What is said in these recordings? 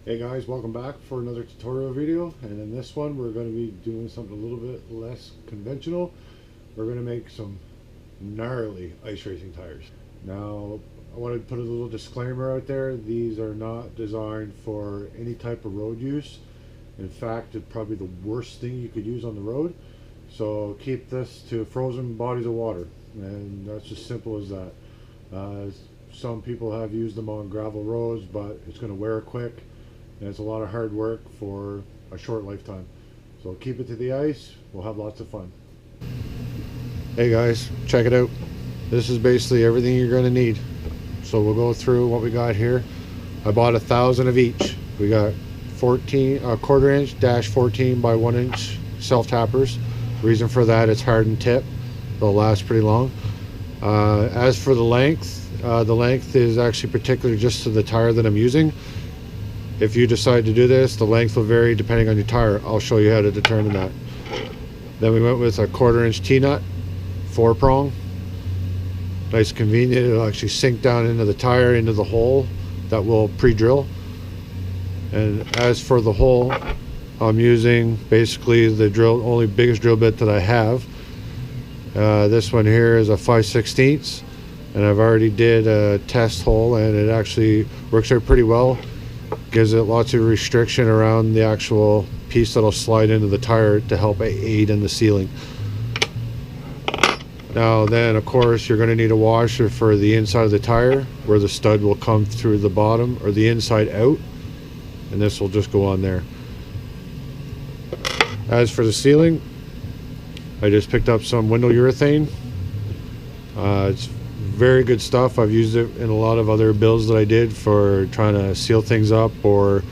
Hey guys, welcome back for another tutorial video, and in this one we're going to be doing something a little bit less conventional. We're going to make some gnarly ice racing tires. Now I want to put a little disclaimer out there. These are not designed for any type of road use. In fact, it's probably the worst thing you could use on the road. So keep this to frozen bodies of water, and that's as simple as that. Some people have used them on gravel roads, but it's going to wear quick and it's a lot of hard work for a short lifetime. So keep it to the ice, we'll have lots of fun. Hey guys, check it out. This is basically everything you're going to need. So we'll go through what we got here. I bought 1,000 of each. We got 14 quarter inch -14 by 1 inch self tappers. Reason for that, it's hardened tip, they'll last pretty long. As for the length is actually particular just to the tire that I'm using. If you decide to do this, the length will vary depending on your tire. I'll show you how to determine that. Then we went with a 1/4 inch T-nut, 4-prong. Nice, convenient. It'll actually sink down into the tire, into the hole that we'll pre-drill. And as for the hole, I'm using basically the biggest drill bit that I have. This one here is a 5/16, and I've already did a test hole, and it actually works out pretty well. Gives it lots of restriction around the actual piece that'll slide into the tire to help aid in the sealing. Now then, of course, you're going to need a washer for the inside of the tire where the stud will come through the bottom, or the inside out, and this will just go on there. As for the sealing, I just picked up some window urethane. It's very good stuff. I've used it in a lot of other builds that I did for trying to seal things up, or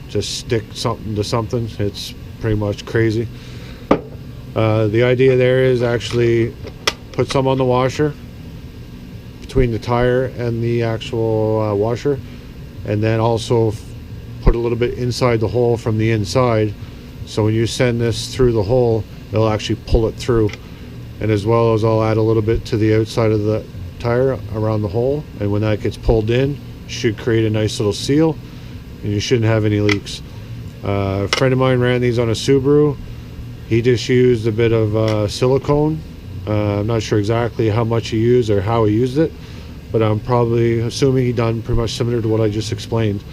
just stick something to something. It's pretty much crazy. The idea there is actually put some on the washer between the tire and the actual washer, and then also put a little bit inside the hole from the inside, so when you send this through the hole, it'll actually pull it through. And as well as I'll add a little bit to the outside of the tire around the hole, and when that gets pulled in, should create a nice little seal, and you shouldn't have any leaks. A friend of mine ran these on a Subaru. He just used a bit of silicone. I'm not sure exactly how much he used or how he used it, but I'm probably assuming he done pretty much similar to what I just explained.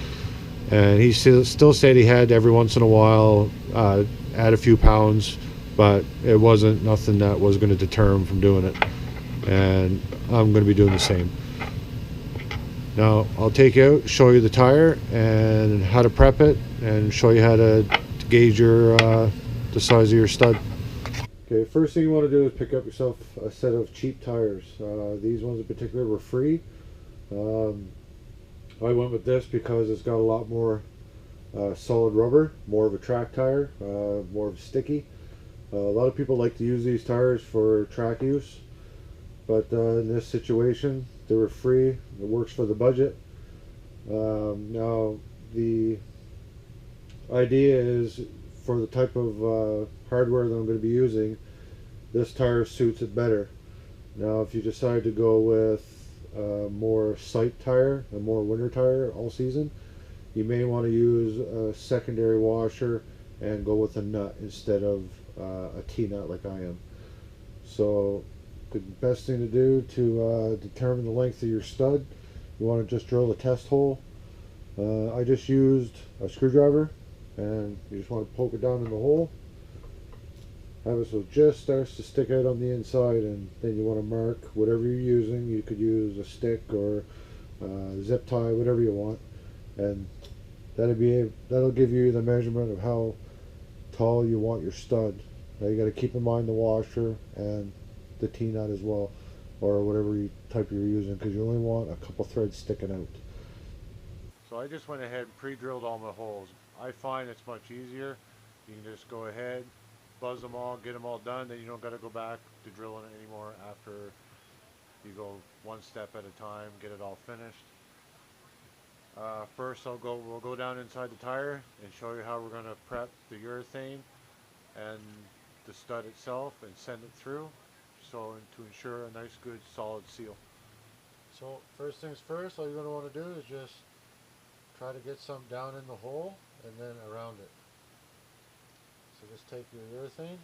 And he still said he had every once in a while add a few pounds, but it wasn't nothing that was going to deter him from doing it, and I'm going to be doing the same. Now I'll take you out, show you the tire and how to prep it, and show you how to gauge your the size of your stud. Okay, first thing you want to do is pick up yourself a set of cheap tires. These ones in particular were free. I went with this because it's got a lot more solid rubber, more of a track tire, more of a sticky. A lot of people like to use these tires for track use, but in this situation they were free. It works for the budget. Now the idea is, for the type of hardware that I'm going to be using, this tire suits it better. Now if you decide to go with a more sight tire, a more winter tire all season, you may want to use a secondary washer and go with a nut instead of a T-nut like I am. So the best thing to do to determine the length of your stud, you want to just drill a test hole. I just used a screwdriver, and you just want to poke it down in the hole, have it so it just starts to stick out on the inside, and then you want to mark whatever you're using. You could use a stick or zip tie, whatever you want, and that'll give you the measurement of how tall you want your stud. Now you got to keep in mind the washer and the T-nut as well, or whatever type you're using, because you only want a couple threads sticking out. So I just went ahead and pre-drilled all my holes. I find it's much easier. You can just go ahead, buzz them all, get them all done, then you don't got to go back to drilling it anymore after you go one step at a time, get it all finished. First we'll go down inside the tire and show you how we're going to prep the urethane and the stud itself and send it through, so to ensure a nice good solid seal. So first things first, all you're going to want to do is just try to get some down in the hole and then around it. So just take your urethane,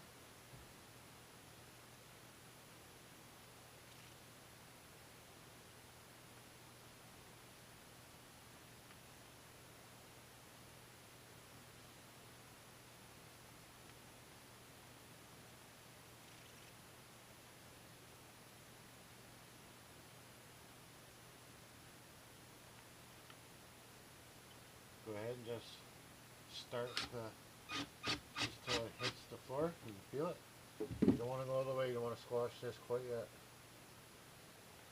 go ahead and just start just till it hits the floor. You can feel it. You don't want to go all the way, you don't want to squash this quite yet.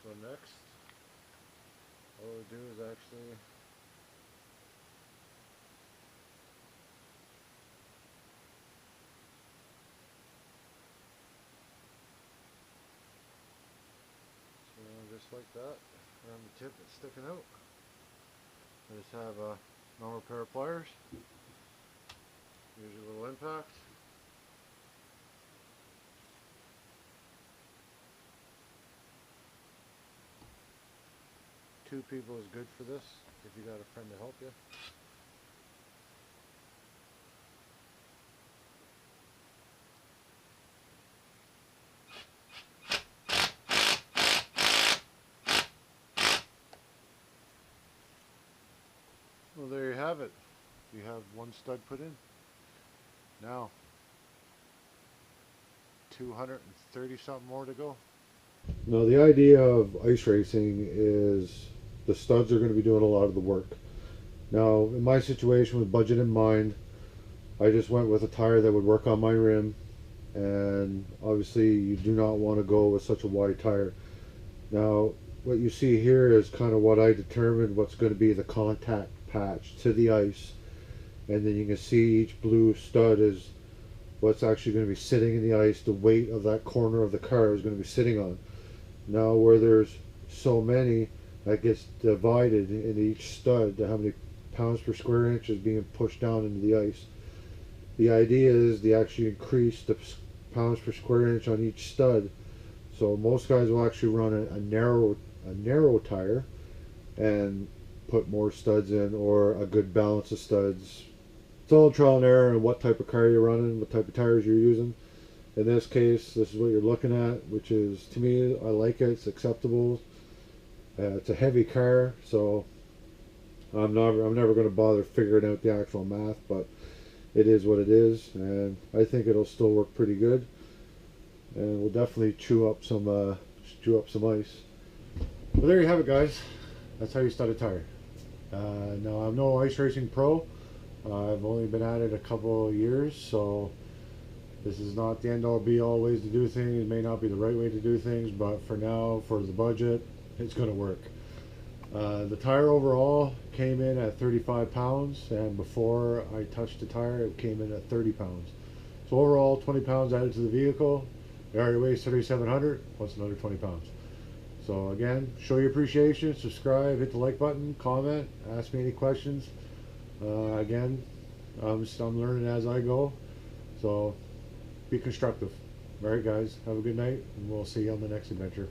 So next, all we do is actually just like that, around the tip it's sticking out. I just have a normal pair of pliers, use a little impact. Two people is good for this, if you got a friend to help you. Well, there you have it. You have one stud put in. Now, 230 something more to go. Now the idea of ice racing is the studs are going to be doing a lot of the work. Now in my situation with budget in mind, I just went with a tire that would work on my rim, and obviously you do not want to go with such a wide tire. Now what you see here is kind of what I determined what's going to be the contact patch to the ice, and then you can see each blue stud is what's actually going to be sitting in the ice. The weight of that corner of the car is going to be sitting on. Now where there's so many, that gets divided in each stud to how many pounds per square inch is being pushed down into the ice. The idea is to actually increase the pounds per square inch on each stud. So most guys will actually run a narrow tire and put more studs in, or a good balance of studs. It's all trial and error on what type of car you're running, what type of tires you're using. In this case, this is what you're looking at, which is, to me, I like it. It's acceptable. It's a heavy car, so I'm never going to bother figuring out the actual math, but it is what it is, and I think it'll still work pretty good. And we'll definitely chew up some ice. Well, there you have it, guys. That's how you stud a tire. Now I'm no ice racing pro. I've only been at it a couple of years, so this is not the end all be all ways to do things. It may not be the right way to do things, but for now, for the budget, it's going to work. The tire overall came in at 35 pounds, and before I touched the tire, it came in at 30 pounds. So overall, 20 pounds added to the vehicle. It already weighs 3,700, plus another 20 pounds. So again, show your appreciation, subscribe, hit the like button, comment, ask me any questions. Again, I'm learning as I go, so be constructive. Alright guys, have a good night, and we'll see you on the next adventure.